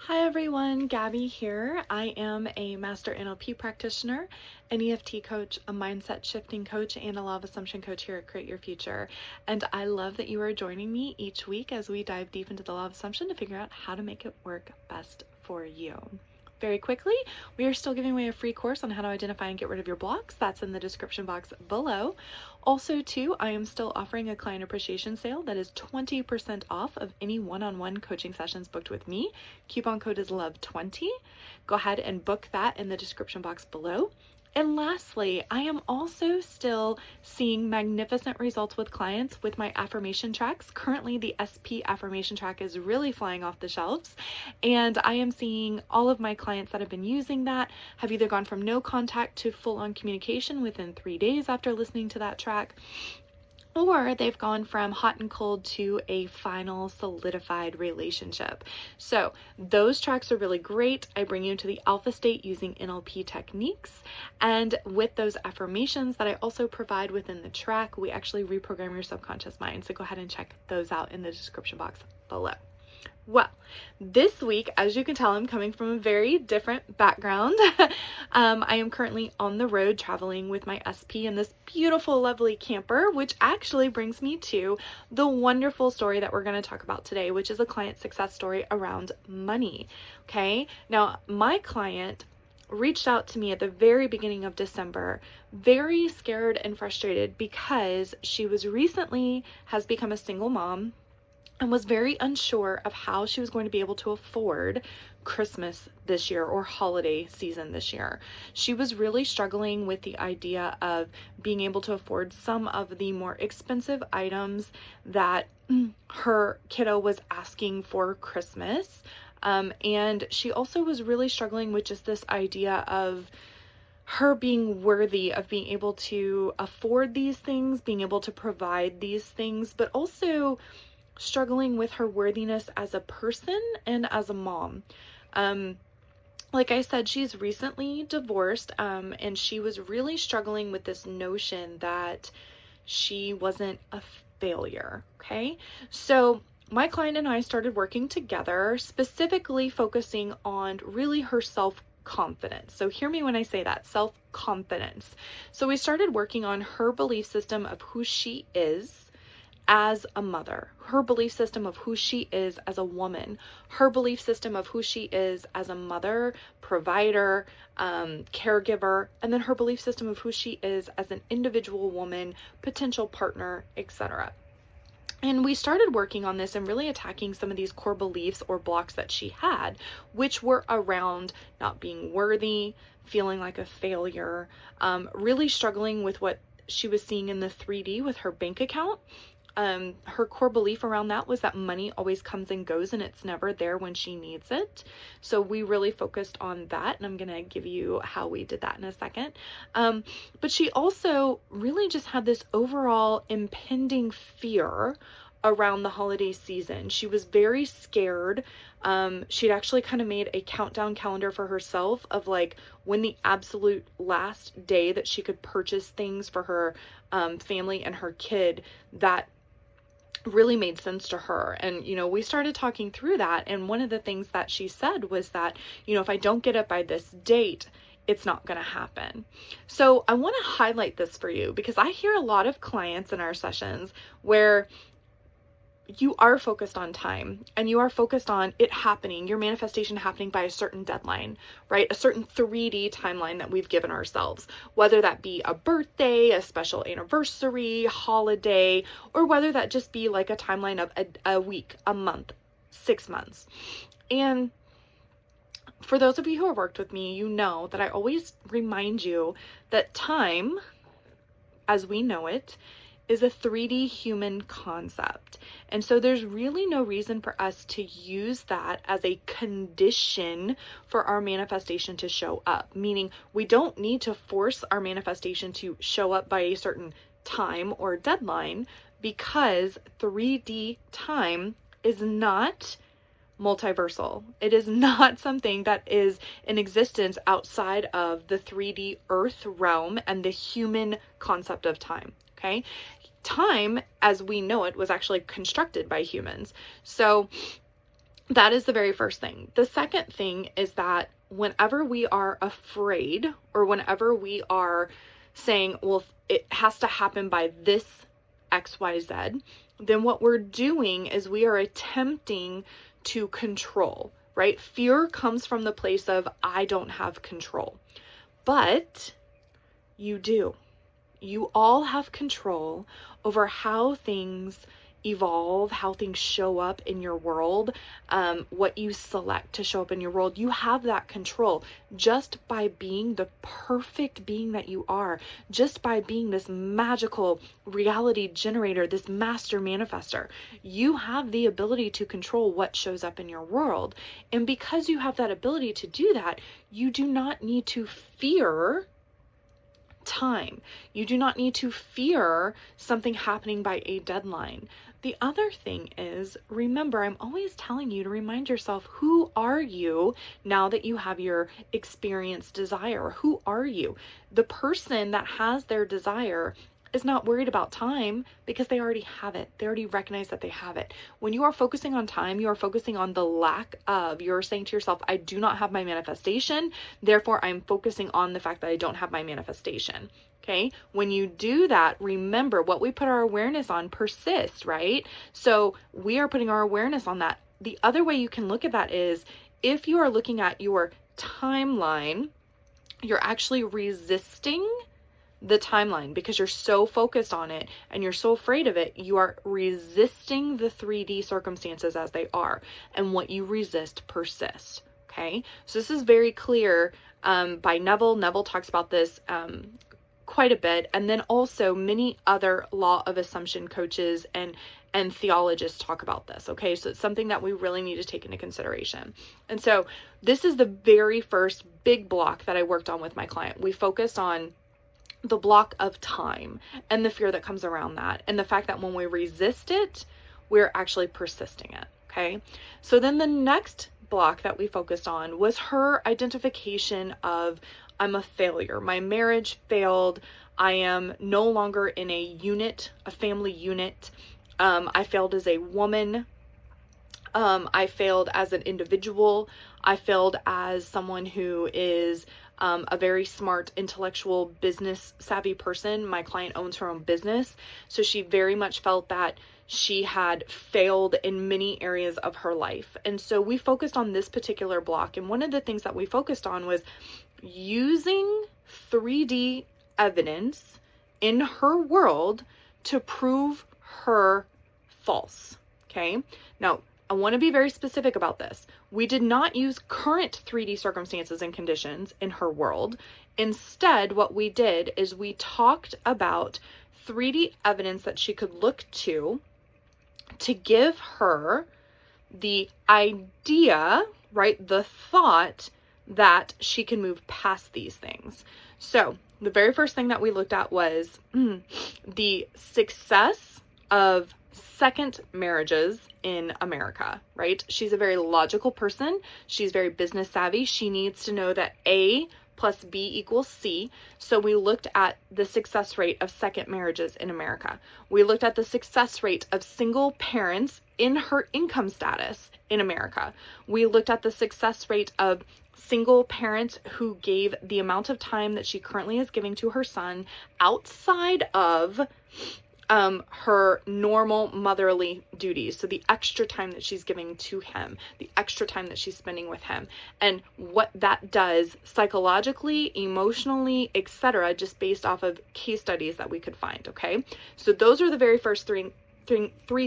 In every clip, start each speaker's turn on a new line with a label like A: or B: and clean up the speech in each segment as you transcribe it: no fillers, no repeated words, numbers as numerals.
A: Hi everyone, Gabi here. I am a Master NLP practitioner, an EFT coach, a mindset shifting coach, and a law of assumption coach here at Create Your Future. And I love that you are joining me each week as we dive deep into the law of assumption to figure out how to make it work best for you. Very quickly, we are still giving away a free course on how to identify and get rid of your blocks. That's in the description box below. Also, too, I am still offering a client appreciation sale that is 20% off of any one-on-one coaching sessions booked with me. Coupon code is LOVE20. Go ahead and book that in the description box below. And lastly, I am also still seeing magnificent results with clients with my affirmation tracks. Currently, the SP affirmation track is really flying off the shelves, and I am seeing all of my clients that have been using that have either gone from no contact to full-on communication within 3 days after listening to that track, or they've gone from hot and cold to a final solidified relationship. So those tracks are really great. I bring you to the alpha state using NLP techniques. And with those affirmations that I also provide within the track, we actually reprogram your subconscious mind. So go ahead and check those out in the description box below. Well, this week, as you can tell, I'm coming from a very different background. I am currently on the road traveling with my SP in this beautiful, lovely camper, which actually brings me to the wonderful story that we're going to talk about today, which is a client success story around money. Okay. Now, my client reached out to me at the very beginning of December, very scared and frustrated because she has become a single mom and was very unsure of how she was going to be able to afford Christmas this year or holiday season this year. She was really struggling with the idea of being able to afford some of the more expensive items that her kiddo was asking for Christmas. And she also was really struggling with just this idea of her being worthy of being able to afford these things, being able to provide these things, but also struggling with her worthiness as a person and as a mom. Like I said, she's recently divorced, and she was really struggling with this notion that she wasn't a failure. Okay. So my client and I started working together, specifically focusing on really her self-confidence. So hear me when I say that, self-confidence. So we started working on her belief system of who she is as a mother, her belief system of who she is as a woman, her belief system of who she is as a mother, provider, caregiver, and then her belief system of who she is as an individual woman, potential partner, etc. And we started working on this and really attacking some of these core beliefs or blocks that she had, which were around not being worthy, feeling like a failure, really struggling with what she was seeing in the 3D with her bank account. Her core belief around that was that money always comes and goes and it's never there when she needs it. So we really focused on that, and I'm going to give you how we did that in a second. But she also really just had this overall impending fear around the holiday season. She was very scared. She'd actually kind of made a countdown calendar for herself of like when the absolute last day that she could purchase things for her family and her kid that really made sense to her. And, we started talking through that. And one of the things that she said was that, if I don't get it by this date, it's not going to happen. So I want to highlight this for you because I hear a lot of clients in our sessions where you are focused on time and you are focused on it happening, your manifestation happening by a certain deadline, right? A certain 3D timeline that we've given ourselves, whether that be a birthday, a special anniversary, holiday, or whether that just be like a timeline of a week, a month, 6 months. And for those of you who have worked with me, you know that I always remind you that time, as we know it, is a 3D human concept. And so there's really no reason for us to use that as a condition for our manifestation to show up, meaning we don't need to force our manifestation to show up by a certain time or deadline, because 3D time is not multiversal. It is not something that is in existence outside of the 3D earth realm and the human concept of time. Okay. Time, as we know it, was actually constructed by humans. So That is the very first thing. The second thing is that whenever we are afraid, or whenever we are saying, well, it has to happen by this XYZ, then what we're doing is we are attempting to control, right? Fear comes from the place of, I don't have control. But you do. You all have control over how things evolve, how things show up in your world, what you select to show up in your world. You have that control just by being the perfect being that you are, just by being this magical reality generator, this master manifester. You have the ability to control what shows up in your world. And because you have that ability to do that, you do not need to fear time. You do not need to fear something happening by a deadline. The other thing is, remember, I'm always telling you to remind yourself, who are you now that you have your experienced desire? Who are you? The person that has their desire is not worried about time because they already have it. They already recognize that they have it. When you are focusing on time, you are focusing on the lack of. You're saying to yourself, I do not have my manifestation. Therefore, I'm focusing on the fact that I don't have my manifestation. Okay. When you do that, remember what we put our awareness on persists, right? So we are putting our awareness on that. The other way you can look at that is, if you are looking at your timeline, you're actually resisting the timeline because you're so focused on it and you're so afraid of it. You are resisting the 3D circumstances as they are, and what you resist persists. Okay, so this is very clear by Neville. Neville talks about this quite a bit, and then also many other law of assumption coaches and theologists talk about this. Okay, so it's something that we really need to take into consideration. And so this is the very first big block that I worked on with my client. We focused on the block of time and the fear that comes around that, and the fact that when we resist it, we're actually persisting it. Okay, so then the next block that we focused on was her identification of, I'm a failure. My marriage failed. I am no longer in a unit, a family unit. I failed as a woman. I failed as an individual. I failed as someone who is a very smart, intellectual, business savvy person. My client owns her own business. So she very much felt that she had failed in many areas of her life. And so we focused on this particular block. And one of the things that we focused on was using 3D evidence in her world to prove her false. Okay. Now, I want to be very specific about this. We did not use current 3D circumstances and conditions in her world. Instead, what we did is we talked about 3D evidence that she could look to give her the idea, right? The thought that she can move past these things. So the very first thing that we looked at was the success of second marriages in America, right? She's a very logical person. She's very business savvy. She needs to know that A plus B equals C. So we looked at the success rate of second marriages in America. We looked at the success rate of single parents in her income status in America. We looked at the success rate of single parents who gave the amount of time that she currently is giving to her son outside of her normal motherly duties. So the extra time that she's giving to him, the extra time that she's spending with him, and what that does psychologically, emotionally, etc., just based off of case studies that we could find. Okay, so those are the very first three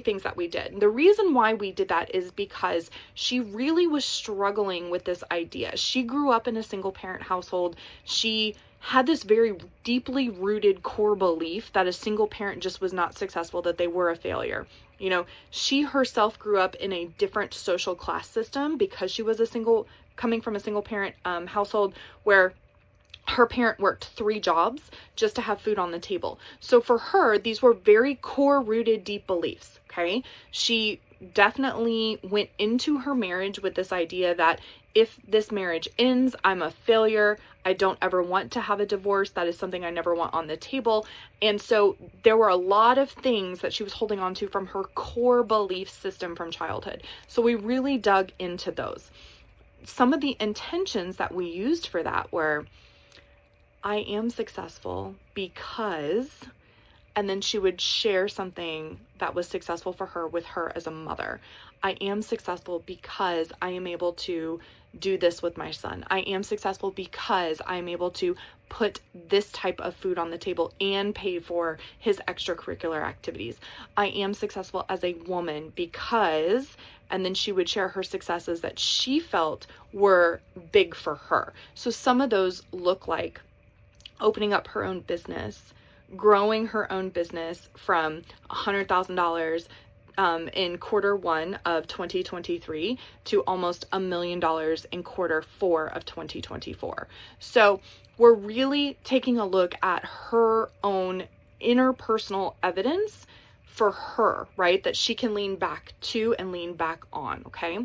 A: things that we did. The reason why we did that is because she really was struggling with this idea. She grew up in a single parent household. She had this very deeply rooted core belief that a single parent just was not successful, that they were a failure. You know, she herself grew up in a different social class system because she was coming from a single parent household where her parent worked 3 jobs just to have food on the table. So for her, these were very core rooted, deep beliefs. Okay. She definitely went into her marriage with this idea that if this marriage ends, I'm a failure. I don't ever want to have a divorce. That is something I never want on the table. And so there were a lot of things that she was holding on to from her core belief system from childhood. So we really dug into those. Some of the intentions that we used for that were, I am successful because, and then she would share something that was successful for her with her as a mother. I am successful because I am able to do this with my son. I am successful because I'm able to put this type of food on the table and pay for his extracurricular activities. I am successful as a woman because, and then she would share her successes that she felt were big for her. So some of those look like opening up her own business, growing her own business from $100,000 in quarter one of 2023 to almost $1 million in quarter four of 2024. So we're really taking a look at her own interpersonal evidence for her, right? That she can lean back to and lean back on, okay?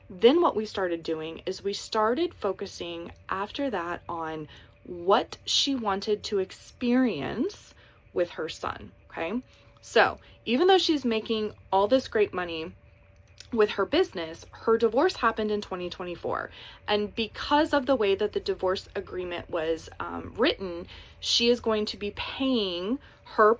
A: Then what we started doing is we started focusing after that on what she wanted to experience with her son, okay? So even though she's making all this great money with her business, her divorce happened in 2024. And because of the way that the divorce agreement was written, she is going to be paying her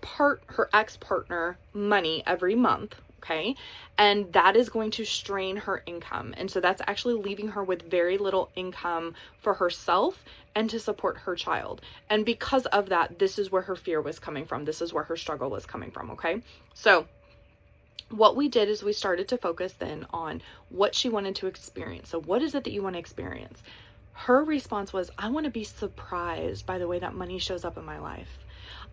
A: ex-partner money every month, okay? And that is going to strain her income. And so that's actually leaving her with very little income for herself and to support her child. And because of that, this is where her fear was coming from. This is where her struggle was coming from, okay? So what we did is we started to focus then on what she wanted to experience. So what is it that you want to experience? Her response was, I want to be surprised by the way that money shows up in my life.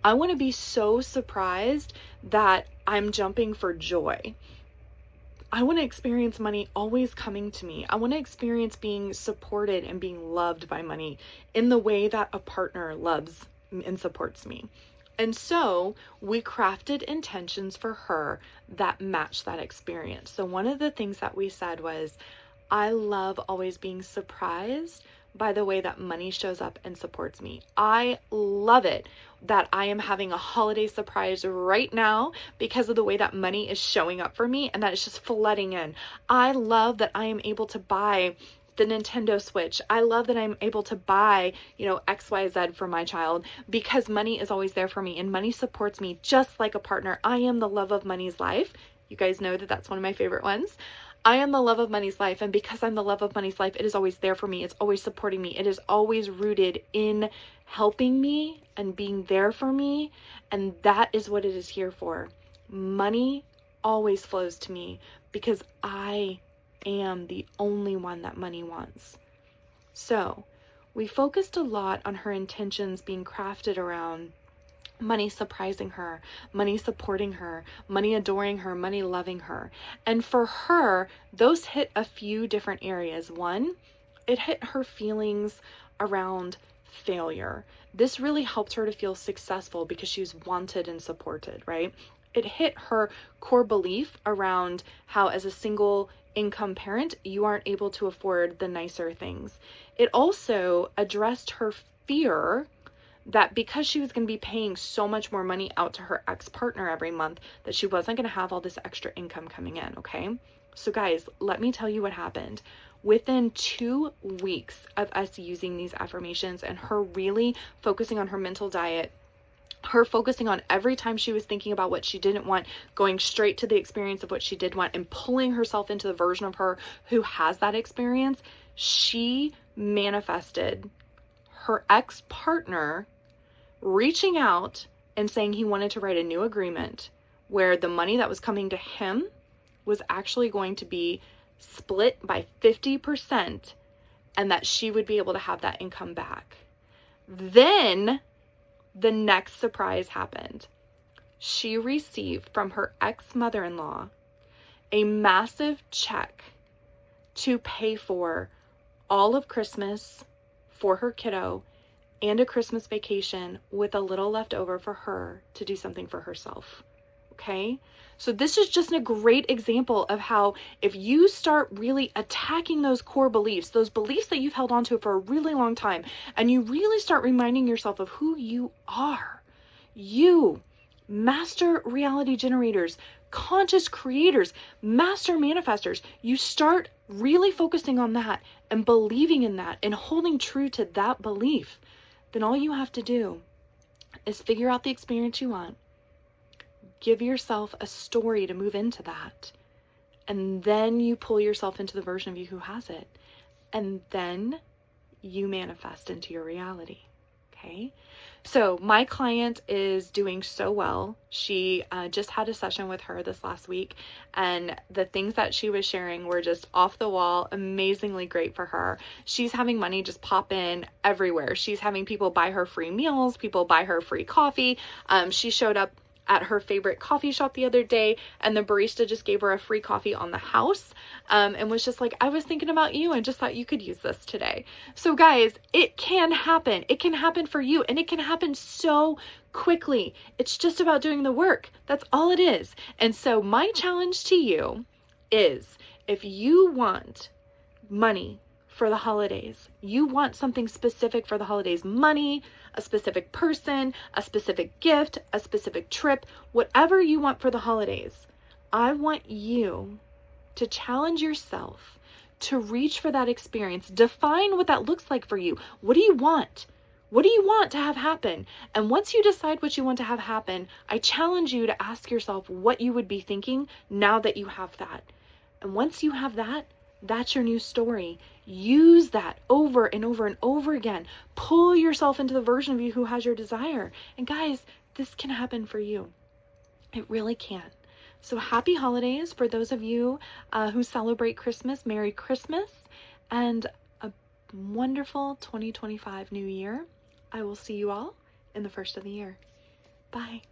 A: I want to be so surprised that I'm jumping for joy. I want to experience money always coming to me. I want to experience being supported and being loved by money in the way that a partner loves and supports me. And so we crafted intentions for her that match that experience. So one of the things that we said was, I love always being surprised by the way that money shows up and supports me. I love it that I am having a holiday surprise right now because of the way that money is showing up for me and that it's just flooding in. I love that I am able to buy the Nintendo Switch. I love that I'm able to buy, XYZ for my child because money is always there for me and money supports me just like a partner. I am the love of money's life. You guys know that that's one of my favorite ones. I am the love of money's life, and because I'm the love of money's life, it is always there for me. It's always supporting me. It is always rooted in helping me and being there for me, and that is what it is here for. Money always flows to me because I am the only one that money wants. So we focused a lot on her intentions being crafted around money surprising her, money supporting her, money adoring her, money loving her. And for her, those hit a few different areas. One, it hit her feelings around failure. This really helped her to feel successful because she was wanted and supported, right? It hit her core belief around how as a single income parent, you aren't able to afford the nicer things. It also addressed her fear that because she was going to be paying so much more money out to her ex-partner every month, that she wasn't going to have all this extra income coming in, okay? So guys, let me tell you what happened. Within 2 weeks of us using these affirmations and her really focusing on her mental diet, her focusing on every time she was thinking about what she didn't want, going straight to the experience of what she did want and pulling herself into the version of her who has that experience, she manifested her ex-partner reaching out and saying he wanted to write a new agreement where the money that was coming to him was actually going to be split by 50% and that she would be able to have that income back. Then the next surprise happened. She received from her ex-mother-in-law a massive check to pay for all of Christmas for her kiddo and a Christmas vacation with a little left over for her to do something for herself. okay? So this is just a great example of how if you start really attacking those core beliefs, those beliefs that you've held on to for a really long time, and you really start reminding yourself of who you are, you, master reality generators, conscious creators, master manifestors, you start really focusing on that and believing in that and holding true to that belief, then all you have to do is figure out the experience you want, give yourself a story to move into that, and then you pull yourself into the version of you who has it, and then you manifest into your reality. Okay, so my client is doing so well. She just had a session with her this last week, and the things that she was sharing were just off the wall, amazingly great for her. She's having money just pop in everywhere. She's having people buy her free meals, people buy her free coffee. She showed up at her favorite coffee shop the other day, and the barista just gave her a free coffee on the house, and was just like, I was thinking about you and just thought you could use this today. So guys, it can happen. It can happen for you, and it can happen so quickly. It's just about doing the work. That's all it is. And so my challenge to you is, if you want money for the holidays, you want something specific for the holidays, money, a specific person, a specific gift, a specific trip, whatever you want for the holidays, I want you to challenge yourself to reach for that experience. Define what that looks like for you. What do you want? What do you want to have happen? And once you decide what you want to have happen, I challenge you to ask yourself what you would be thinking now that you have that. And once you have that, that's your new story. Use that over and over and over again. Pull yourself into the version of you who has your desire. And guys, this can happen for you. It really can. So happy holidays for those of you who celebrate Christmas. Merry Christmas and a wonderful 2025 new year. I will see you all in the first of the year. Bye.